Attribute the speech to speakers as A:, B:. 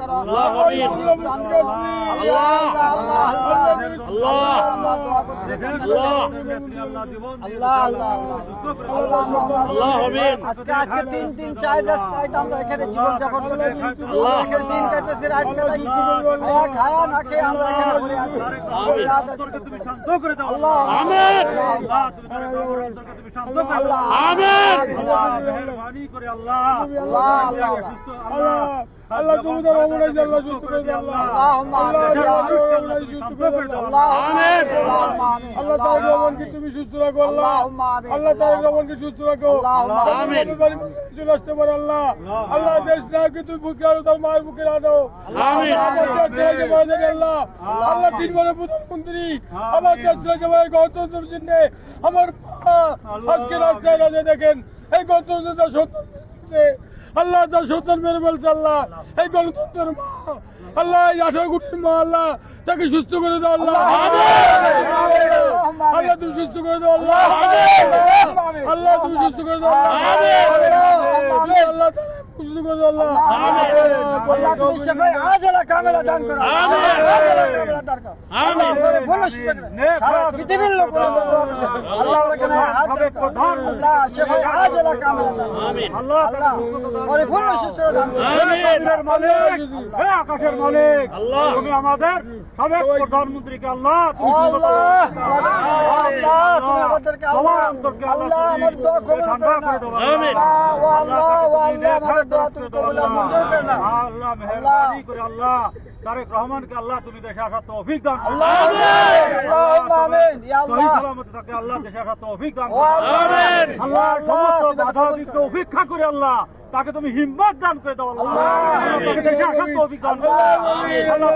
A: করো
B: আল্লাহ আমিন
A: দান করো আল্লাহ আল্লাহ আল্লাহ আল্লাহ দোয়া করছি আল্লাহ আল্লাহ আল্লাহ
B: আল্লাহ আমিন
A: আজকে 3-4 আমরা এখানে জীবন যাপন করতেছি এখানে দিন কাটতেছি রাত কাটাচ্ছি খায়া না খেয়ে আমরা এখানে পড়ে আছি
C: তুমি শান্ত করে দাও
A: আল্লাহ
B: আমিন
C: আল্লাহ তুমি তার কবর অন্তরকে তুমি শান্ত করে
A: আল্লাহ
C: দাও
B: আমিন
C: আল্লাহ মেহেরবানি করে আল্লাহ
A: আল্লাহ আল্লাহ
C: সুস্থ আল্লাহ
D: আল্লাহ তুমি তো আমরাই আল্লাহ সুস্থ করে দাও আল্লাহ
A: আল্লাহুম্মা আমিন
D: সুস্থ করে দাও
A: আমিন
D: আল্লাহ তাআলা রহমানকে তুমি সুস্থ রাখো আল্লাহ
A: আল্লাহুম্মা আমিন
D: আল্লাহ তাআলা রহমানকে সুস্থ রাখো
B: আমিন
D: চলে আসতে পারে আল্লাহ আল্লাহ দেশ নাকে তুমি বুকে আনো তার মায়ের বুকে আনো
B: আমিন
D: আল্লাহ আল্লাহ 3 বারের প্রধানমন্ত্রী আমার দেশ থেকে ভাই গণতন্ত্রের জন্য আমার মা আজকে রাস্তায় রাজে দেখেন এই গণতন্ত্রটা সত্য আল্লাহ তার সন্তান মেরে ফেলছে আল্লাহ এই গণতন্ত্রের মা আল্লাহ এই 18 কোটির মা আল্লাহ তাকে সুস্থ করে দাও আল্লাহ আল্লাহ তুমি সুস্থ করে দাও আল্লাহ আল্লাহ তুমি সুস্থ করে দাও আল্লাহ সুস্থ করে দাও আল্লাহ
A: আল্লাহ তুমি সবাই আজলা কামেলা দান করো আজলা কামেলা দান করো আল্লাহ করে বলো সারা পৃথিবীর লোক আল্লাহ ওখানে হাত রাখো আল্লাহ সবাই আজলা কামেলা দান
B: আমিন
A: আল্লাহ আল্লাহ করে বলো সুস্থ দান
C: আমিনের মালিক হে আকাশের মালিক
B: আল্লাহ
C: তুমি আমাদের সাবেক প্রধানমন্ত্রীকে আল্লাহ তুমি
A: আল্লাহ আল্লাহ তুমি আমাদেরকে আল্লাহ আল্লাহ আমাদের দোয়া কবুল করে নাও
B: আমিন
A: আল্লাহ আল্লাহ আমাদের দোয়া তুমি কবুল মঞ্জুর করে নাও
C: আল্লাহ মেহেরবানি করে আল্লাহ তারেক রহমানকে আল্লাহ তুমি দেশে আসার তৌফিক দান করো
A: আল্লাহ আল্লাহুম্মা আমিন ইয়া
C: সহি
A: আল্লাহ
C: সালামতে তাকে আল্লাহ দেশে আসার তৌফিক দান
A: ও
C: করো
B: আমিন
C: আল্লাহ সমস্ত বাধা বিঘ্ন উপেক্ষা করে আল্লাহ তাকে তুমি হিম্মত দান করে দাও আল্লাহ তাকে দেশে আসার তৌফিক দান করো আল্লাহ